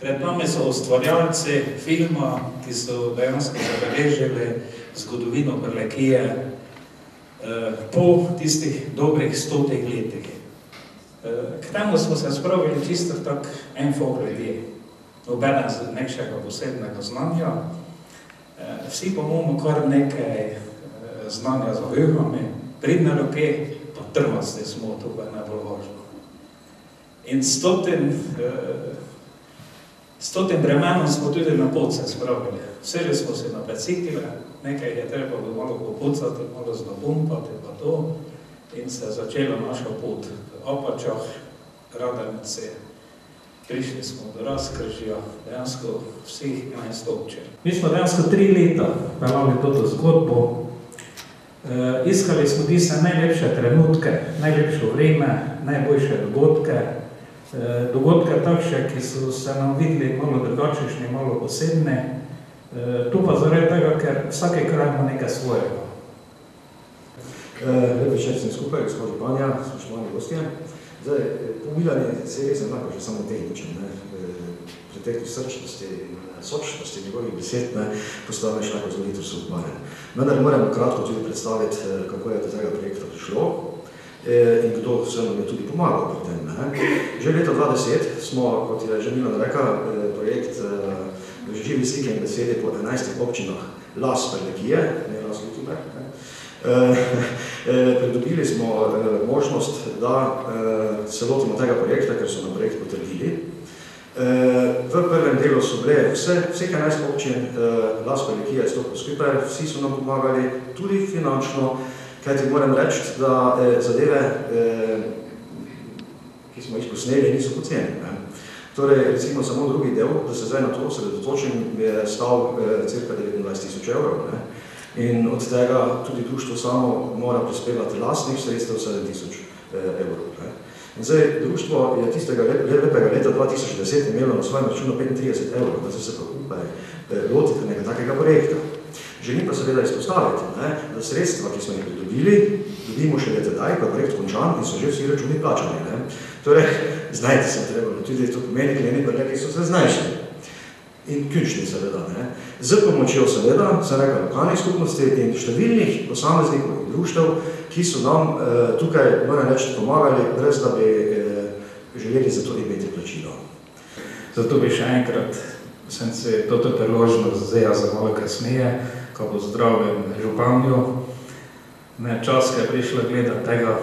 Pred nami so ustvarjalci filma, ki so dejansko zabeležili zgodovino Prlekije po tistih dobrih 100 letih. K temu smo se spravili čisto tak en fok ljudi, nobena z nekšega posebnega znanja. Vsi pa imamo kar nekaj znanja za vihami, pridne roke, pa trmasti smo, to pa je najbolj važno. In s tem bremenom smo tudi na pot se spravili. Vseli smo se na bicikle, nekaj je treba malo popucati, malo znabumpati pa to, in se je začela naša pot v Apačah, Radanici. Prišli smo do Razkržja, dejansko vseh 11 občin. Mi smo dejansko 3 leta peljali toto zgodbo. Iskali smo tiste najlepše trenutke, najlepše vreme, najboljše dogodke. Dogodke takšne, ki so se nam videli malo drugačni, malo posebni. Tu pa zaradi tega, ker vsake kraj ima nekaj svojega. Lep večer sem skupaj, gospod županja, spoštovani gostje. Zdaj, pomiljanje se je res enako, že samo tehničen. Pretekli srčnosti in sočnosti njegovih besed postavljaš lahko zelo hitro soodbaren. Vendar moram kratko tudi predstaviti, kako je do tega projekta prišlo in kdo se nam je tudi pomagal pri tem. Že leta 2010 smo, kot je že Milan rekel, projekt v živi slike in besede po 11 občinah Las Prlekije, ne Las Ljutomer, pridobili smo možnost, da se lotimo tega projekta, ker so nam projekt potrdili. V prvem delu so bile vseh 11 občin Las Prlekije stopil skupaj, vsi so nam pomagali, tudi finančno, kajti moram reči, da zadeve, ki smo jih posneli, niso poceni. Torej, recimo samo drugi del, da se zdaj na to osredotočim, je stal cirka 29 000 evrov. In od tega tudi društvo samo mora prispevati lastnih sredstev 7 000 evrov. In zdaj, društvo je tistega lepega leta 2010 imelo na svojem računu 35 evrov, da se pa upaj lotiti nekaj takega projekta. Želim pa seveda izpostaviti, da sredstva, ki smo jih pridobili, dobimo še leta daj, pa projekt končan in so že vsi računi plačani. Torej, znajte se trebalo, tudi to pomeni, kleni Prleki so se znašli. In ključni seveda. Z pomočjo seveda, sem rekel, lokalnih skupnosti in številnih posameznikov in društev, ki so nam tukaj, moram reči, pomagali, brez da bi želeli za to imeti plačilo. Zato bi še enkrat sem se toto priložnost zdaj za malo kasneje, ko pozdravim županjo. Čas, ko je prišla gledati tega,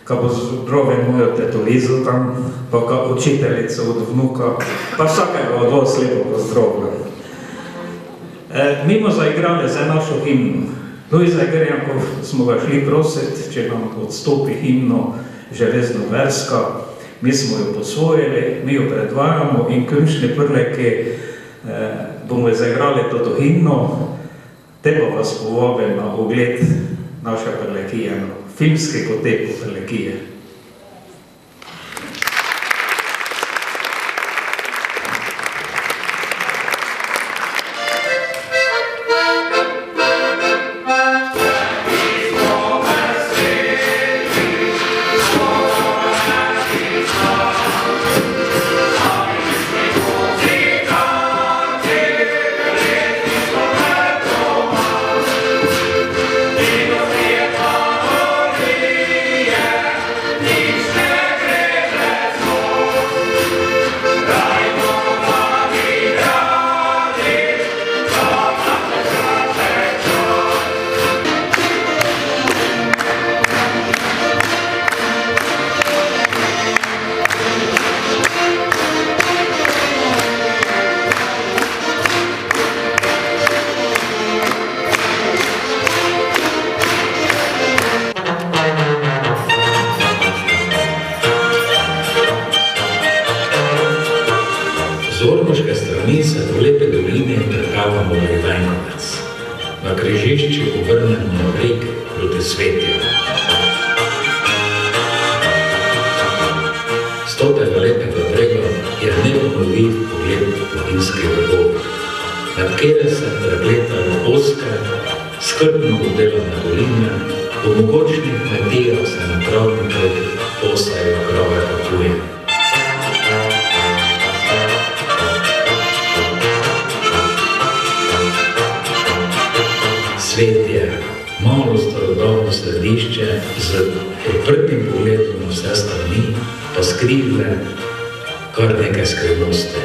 ko pozdravim mojo teto Lizo tam, pa učiteljico od vnuka, pa vsakega od vas lepo pozdravljam. Mi smo zaigrali za našo himno. Luisa Grjanko smo ga šli prositi, če nam odstopi himno Železnoverska. Mi smo jo posvojili, mi jo predvajamo in končni Prleki bomo zaigrali toto himno. Te pa vas povabim na ogled naše Prlekije, filmski potek Prlekije. Z ormoške strani se do lepe doline preplavamo v Rivajnovec. Na križišču obrnemo na breg proti Svetju. S tega lepega brega je neobnovljiv pogled planinskih vrhov, nad katere se prepletajo ozke, skrbno obdelane doline, po mogočnih kmetijah se na travnikih posajajo krave kakuje. središče z odprtim pogledom na vse strani, pa skrivle kar nekaj skrivnosti.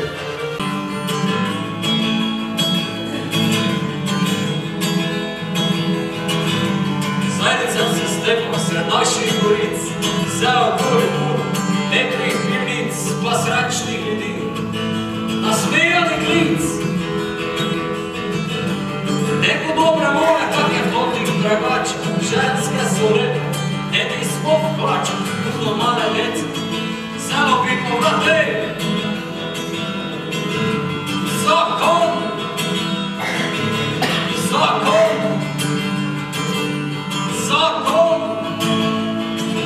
Zajednicam se stekla sred naših goric, vse okoli mur, lepih pivnic, pa srečnih ljudi, nasmejali klic. Neko dobra moja, kak je fotih dragač, ženske so lepe, neki smo v hlačah, puno male dece, samo bi povratej. Zakon, zakon, zakon,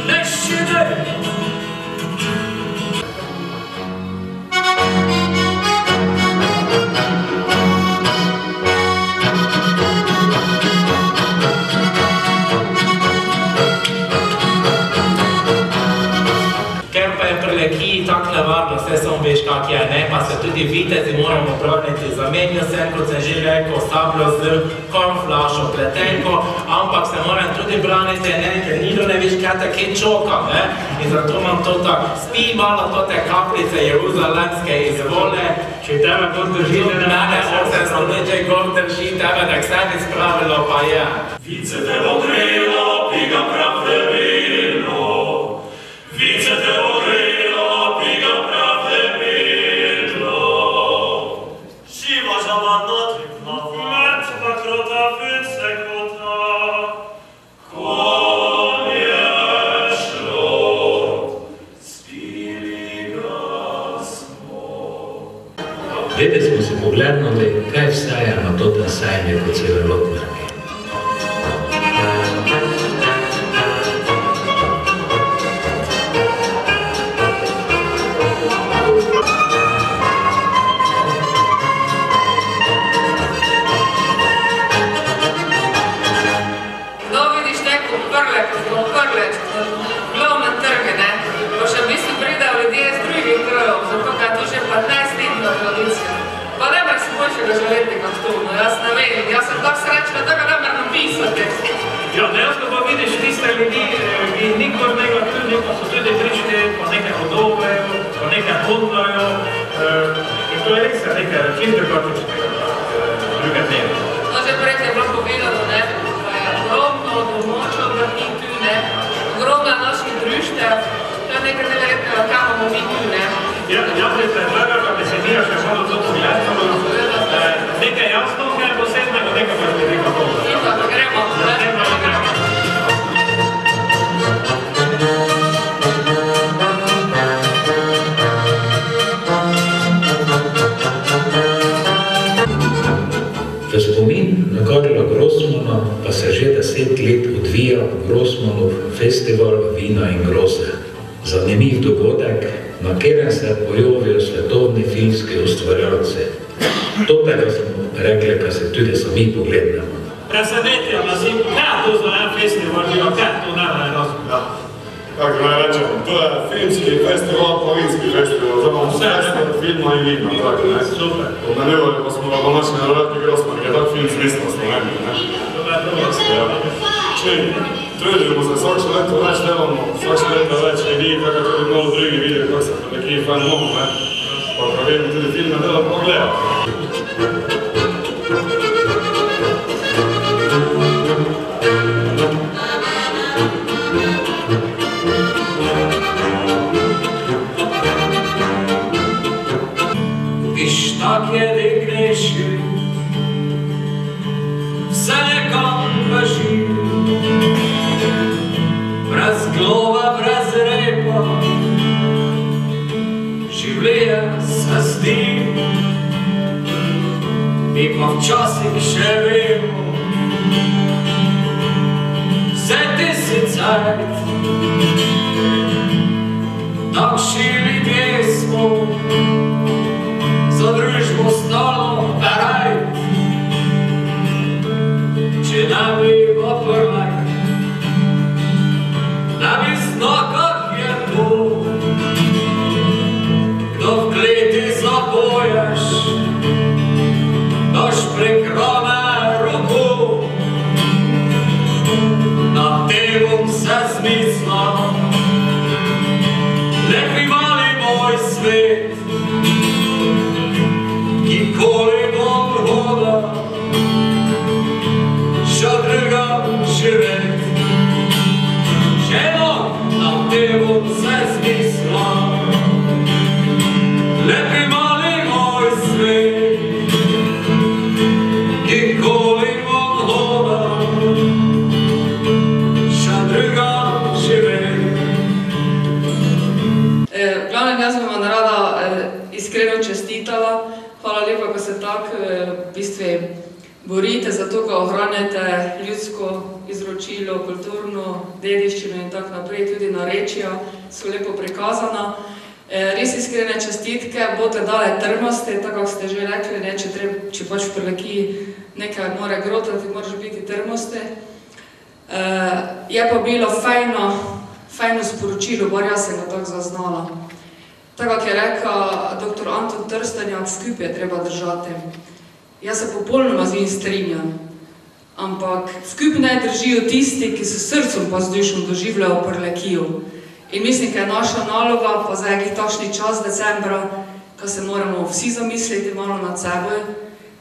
nešine. Tak nevarno, vse samo veš, kak je, ne? Pa se tudi vitezi moramo braniti. Zamenil sem, kot sem že rekel, sabljo z kornflašo, pletenko, ampak se moram tudi braniti, ne? Ker nido ne veš, kaj te čoka, ne? In zato imam to tak, spij malo to te kapljice jeruzalemske izvole. Če tebe gor drži, ne mene, 800 leče gor drži, tebe tak sebi spravilo pa je. Vice te ogrelo, piga pravde vino, vice te ogrelo, piga pravde vino. Siva žaba notri plava, mrtva krota vince kota, konje šlo, spili ga smo. Vede smo si pogledali, kaj vse je na totem sajmi po celotnem. Jaz sem tako srečna, da ga namer napisati. Ja, dejansko pa vidiš tiste ljudi, ki nikor nekaj tudi, pa so tudi prišli, pa nekaj podobajo, pa nekaj hodlajo. In to je res nekaj kindergartenskega druge dneve. No, že prej je bilo povedano, ne, da je ogromno domočev vrti tu, ne, ogromno naših društev, to je nekaj neverjetnega, kaj imamo mi tu, ne. Ja, bi predlagal, da bi se mira še malo to pogledalo. Nekaj jasno, kaj je posebnega, nekaj pa bi nekaj dobro. In pa gremo, ne? V spomin na Karla Grossmana pa se že 10 let odvija Grossmanov festival vina in groze. Zanimiv dogodek, na katerem se pojavijo svetovni filmski ustvarjalci. Tega smo rekli, da se tudi sami pogledamo. Presenetja nas in kaj to za en festival, kaj to ne razgleda? Kako naj rečem, to je filmski festival, pa vinski festival, znamo festival filma in vina, tako ne? Super. Omenjivali pa smo ga današnji narodni Grossman, ki je tak film smisla Slovenije, ne? Trudimo se, vsakše leto več delamo, vsakše leto več ljudi, kako tudi malo drugi vidijo, kako se pa neki fan mogu, ne? Pa pravilno tudi filme dela pogledati. Viš tak je dignejši, vse nekam beži, brez glova, brez repa, življenje se zdi, mi pa včasih še vemo, vse tisti cajt, takši ljudje smo, za družbo stalo berajt, če ne bi oprlaj, ne bi znal, kak je to, kdo v kleti zaboješ, daš prek rame roko, Hvala lepa, ko se tako v bistvu borite za to, ko ohranjate ljudsko izročilo, kulturno dediščino in tako naprej, tudi narečja so lepo prikazana. Res iskrene čestitke, boste dale trmaste, tako ste že rekli, če pač v Prlekiji nekaj mora grotati, moraš biti trmaste. Je pa bilo fajno sporočilo, bar jaz sem ga tako zaznala. Tako je rekel dr. Anton Trstenjak, skupaj je treba držati. Jaz se popolnoma z njim strinjam, ampak skupaj naj držijo tisti, ki so srcem pa z dušom doživljajo Prlekijo. In mislim, da je naša naloga, pa zdaj je takšni čas decembra, ko se moramo vsi zamisliti malo nad seboj,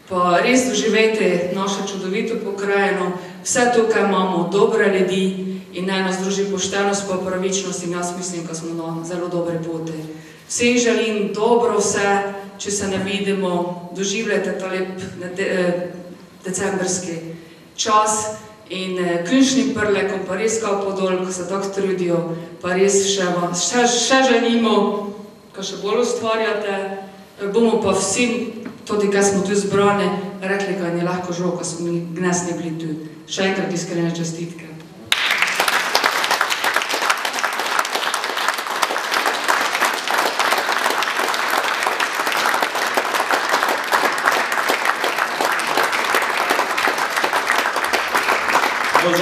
pa res doživeti našo čudovito pokrajino, vse tukaj imamo dobre ljudi in naj nas druži poštenost pa pravičnost in jaz mislim, da smo na zelo dobre poti. Vsem želim dobro vse, če se ne vidimo, doživljajte ta lep decembrski čas in ključnim Prlekom pa res kao podol, ko se tako trudijo, pa res še želimo, ko še bolj ustvarjate, bomo pa vsem, tudi kaj smo tu zbrani, rekli, kaj ni lahko žal, ko smo mi gnesni bili tu. Še enkrat iskrene čestitke.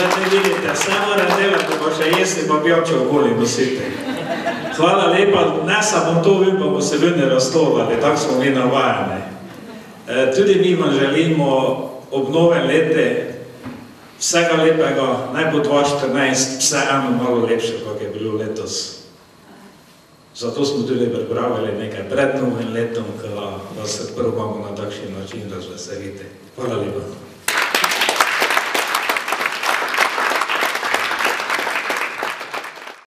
Zdaj ne vidite, vse moram delati, pa še jesti, pa pjavče okoli nositi. Hvala lepa, ne samo to, vi pa bo se vedno raztovali, tako smo mi navajani. Tudi mi vam želimo ob novem lete vsega lepega, naj bo 2014 vseeno malo lepše, kot je bilo letos. Zato smo tudi pripravili nekaj pred novim letom, ki vas prvo na takšen način razveselite. Hvala lepa.